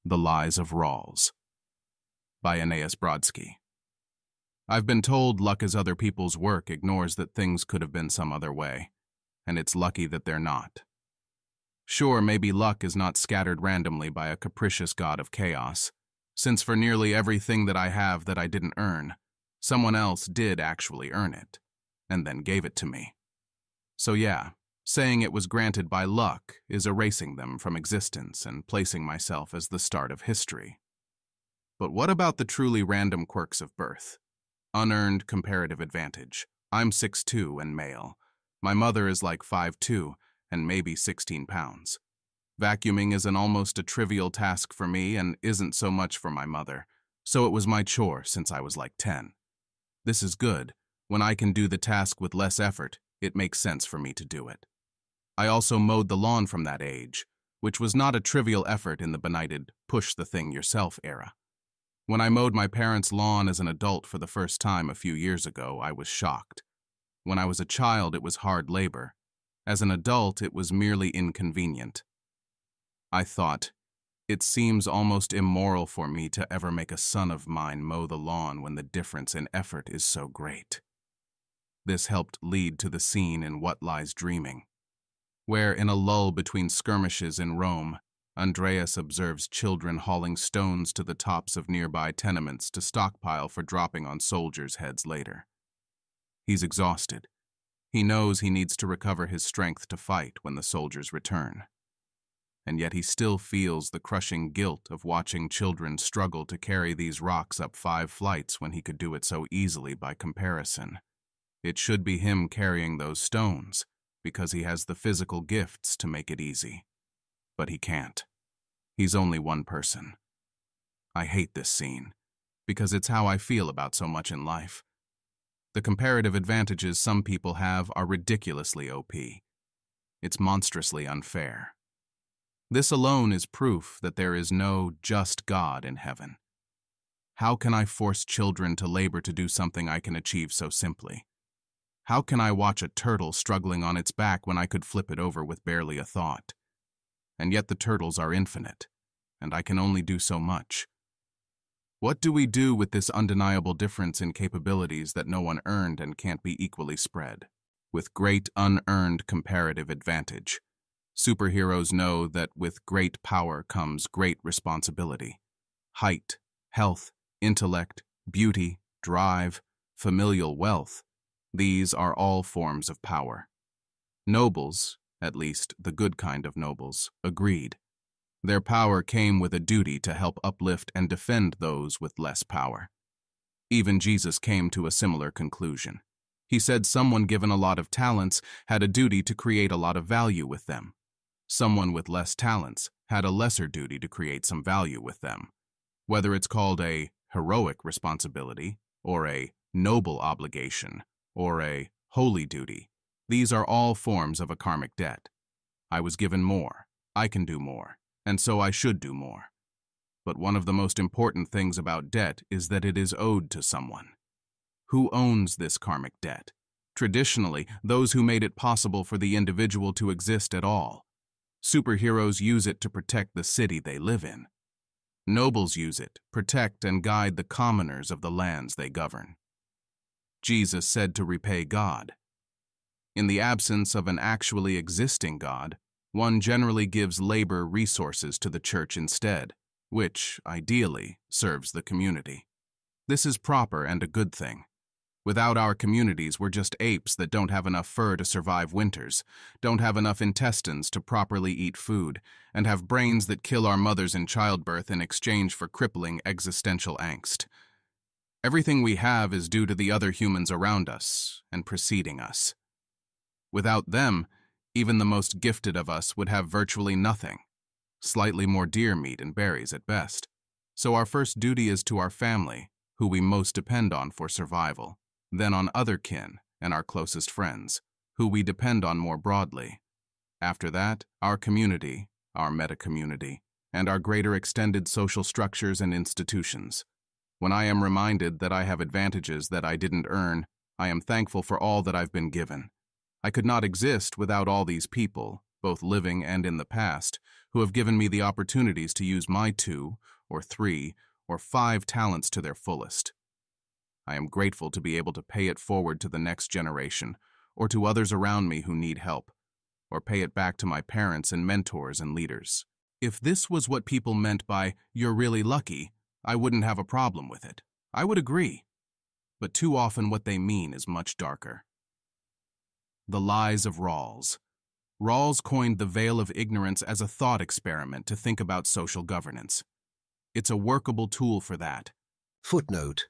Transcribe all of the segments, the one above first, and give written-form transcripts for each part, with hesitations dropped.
The Lies of Rawls by Aeneas Brodsky. I've been told luck is other people's work ignores that things could have been some other way, and it's lucky that they're not. Sure, maybe luck is not scattered randomly by a capricious god of chaos, since for nearly everything that I have that I didn't earn, someone else did actually earn it, and then gave it to me. So yeah, saying it was granted by luck is erasing them from existence and placing myself as the start of history. But what about the truly random quirks of birth? Unearned comparative advantage. I'm 6'2" and male. My mother is like 5'2" and maybe 16 pounds. Vacuuming is almost a trivial task for me and isn't so much for my mother, so it was my chore since I was like 10. This is good. When I can do the task with less effort, it makes sense for me to do it. I also mowed the lawn from that age, which was not a trivial effort in the benighted push-the-thing-yourself era. When I mowed my parents' lawn as an adult for the first time a few years ago, I was shocked. When I was a child, it was hard labor. As an adult, it was merely inconvenient. I thought, it seems almost immoral for me to ever make a son of mine mow the lawn when the difference in effort is so great. This helped lead to the scene in What Lies Dreaming, where, in a lull between skirmishes in Rome, Andreas observes children hauling stones to the tops of nearby tenements to stockpile for dropping on soldiers' heads later. He's exhausted. He knows he needs to recover his strength to fight when the soldiers return. And yet he still feels the crushing guilt of watching children struggle to carry these rocks up 5 flights when he could do it so easily by comparison. It should be him carrying those stones, because he has the physical gifts to make it easy. But he can't. He's only one person. I hate this scene, because it's how I feel about so much in life. The comparative advantages some people have are ridiculously OP. It's monstrously unfair. This alone is proof that there is no just God in heaven. How can I force children to labor to do something I can achieve so simply? How can I watch a turtle struggling on its back when I could flip it over with barely a thought? And yet the turtles are infinite, and I can only do so much. What do we do with this undeniable difference in capabilities that no one earned and can't be equally spread? With great unearned comparative advantage, superheroes know that with great power comes great responsibility. Height, health, intellect, beauty, drive, familial wealth, these are all forms of power. Nobles, at least the good kind of nobles, agreed. Their power came with a duty to help uplift and defend those with less power. Even Jesus came to a similar conclusion. He said someone given a lot of talents had a duty to create a lot of value with them. Someone with less talents had a lesser duty to create some value with them. Whether it's called a heroic responsibility, or a noble obligation, or a holy duty, these are all forms of a karmic debt. I was given more, I can do more, and so I should do more. But one of the most important things about debt is that it is owed to someone. Who owns this karmic debt? Traditionally, those who made it possible for the individual to exist at all. Superheroes use it to protect the city they live in. Nobles use it, protect and guide the commoners of the lands they govern. Jesus said to repay God. In the absence of an actually existing God, one generally gives labor resources to the church instead, which, ideally, serves the community. This is proper and a good thing. Without our communities, we're just apes that don't have enough fur to survive winters, don't have enough intestines to properly eat food, and have brains that kill our mothers in childbirth in exchange for crippling existential angst. Everything we have is due to the other humans around us and preceding us. Without them, even the most gifted of us would have virtually nothing, slightly more deer meat and berries at best. So our first duty is to our family, who we most depend on for survival, then on other kin and our closest friends, who we depend on more broadly. After that, our community, our meta-community, and our greater extended social structures and institutions. When I am reminded that I have advantages that I didn't earn, I am thankful for all that I've been given. I could not exist without all these people, both living and in the past, who have given me the opportunities to use my 2 or 3 or 5 talents to their fullest. I am grateful to be able to pay it forward to the next generation, or to others around me who need help, or pay it back to my parents and mentors and leaders. If this was what people meant by, "You're really lucky," I wouldn't have a problem with it. I would agree. But too often what they mean is much darker. The lies of Rawls. Rawls coined the veil of ignorance as a thought experiment to think about social governance. It's a workable tool for that. Footnote.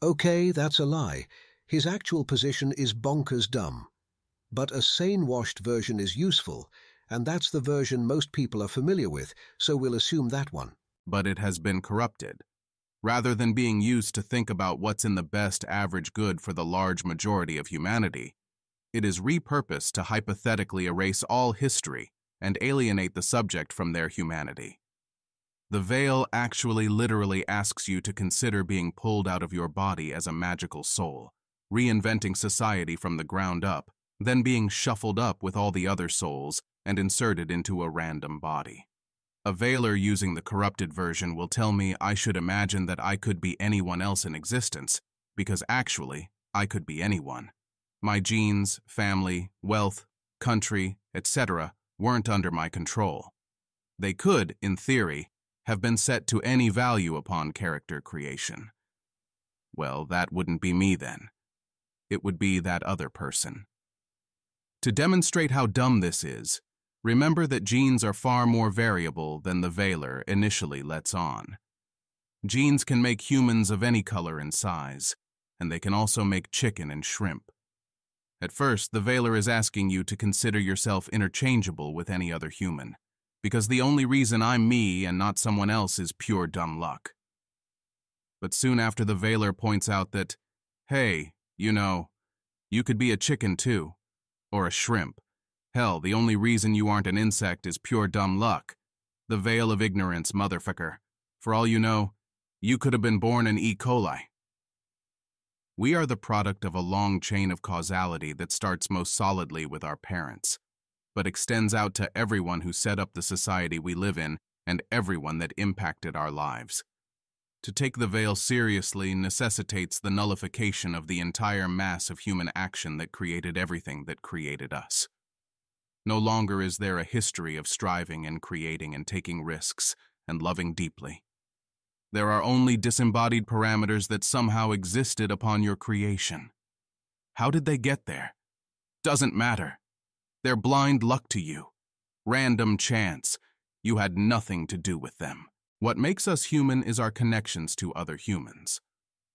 Okay, that's a lie. His actual position is bonkers dumb. But a sane-washed version is useful, and that's the version most people are familiar with, so we'll assume that one. But it has been corrupted. Rather than being used to think about what's in the best average good for the large majority of humanity, it is repurposed to hypothetically erase all history and alienate the subject from their humanity. The veil actually literally asks you to consider being pulled out of your body as a magical soul, reinventing society from the ground up, then being shuffled up with all the other souls and inserted into a random body. A veiler using the corrupted version will tell me I should imagine that I could be anyone else in existence, because actually, I could be anyone. My genes, family, wealth, country, etc. weren't under my control. They could, in theory, have been set to any value upon character creation. Well, that wouldn't be me then. It would be that other person. To demonstrate how dumb this is, remember that genes are far more variable than the veiler initially lets on. Genes can make humans of any color and size, and they can also make chicken and shrimp. At first, the veiler is asking you to consider yourself interchangeable with any other human, because the only reason I'm me and not someone else is pure dumb luck. But soon after, the veiler points out that, hey, you could be a chicken too, or a shrimp. Hell, the only reason you aren't an insect is pure dumb luck. The veil of ignorance, motherfucker. For all you know, you could have been born an E. coli. We are the product of a long chain of causality that starts most solidly with our parents, but extends out to everyone who set up the society we live in and everyone that impacted our lives. To take the veil seriously necessitates the nullification of the entire mass of human action that created everything that created us. No longer is there a history of striving and creating and taking risks and loving deeply. There are only disembodied parameters that somehow existed upon your creation. How did they get there? Doesn't matter. They're blind luck to you. Random chance. You had nothing to do with them. What makes us human is our connections to other humans.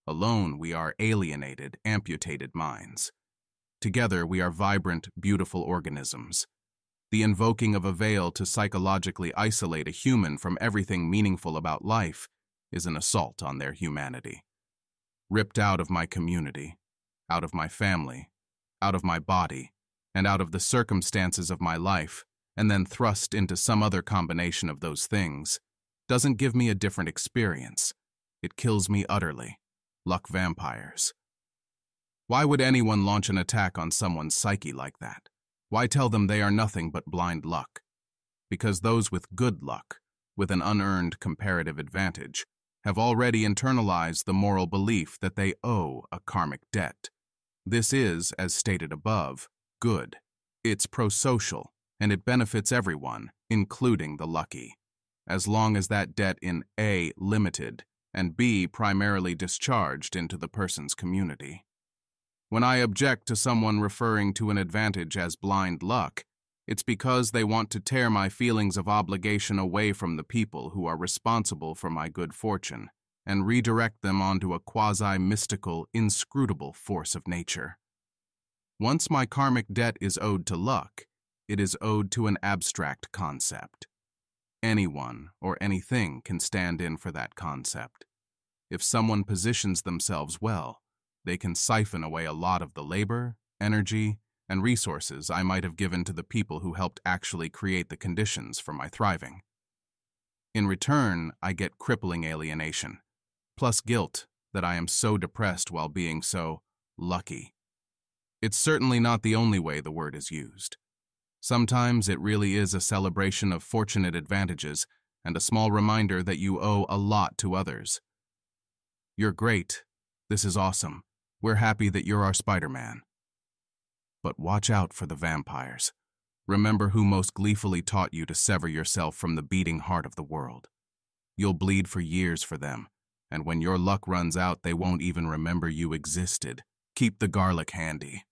Alone, we are alienated, amputated minds. Together, we are vibrant, beautiful organisms. The invoking of a veil to psychologically isolate a human from everything meaningful about life is an assault on their humanity. Ripped out of my community, out of my family, out of my body, and out of the circumstances of my life, and then thrust into some other combination of those things, doesn't give me a different experience. It kills me utterly. Luck vampires. Why would anyone launch an attack on someone's psyche like that? Why tell them they are nothing but blind luck? Because those with good luck, with an unearned comparative advantage, have already internalized the moral belief that they owe a karmic debt. This is, as stated above, good. It's pro-social, and it benefits everyone, including the lucky, as long as that debt in A, limited, and B, primarily discharged into the person's community. When I object to someone referring to an advantage as blind luck, it's because they want to tear my feelings of obligation away from the people who are responsible for my good fortune and redirect them onto a quasi-mystical, inscrutable force of nature. Once my karmic debt is owed to luck, it is owed to an abstract concept. Anyone or anything can stand in for that concept. If someone positions themselves well, they can siphon away a lot of the labor, energy, and resources I might have given to the people who helped actually create the conditions for my thriving. In return, I get crippling alienation, plus guilt that I am so depressed while being so lucky. It's certainly not the only way the word is used. Sometimes it really is a celebration of fortunate advantages and a small reminder that you owe a lot to others. You're great. This is awesome. We're happy that you're our Spider-Man. But watch out for the vampires. Remember who most gleefully taught you to sever yourself from the beating heart of the world. You'll bleed for years for them, and when your luck runs out, they won't even remember you existed. Keep the garlic handy.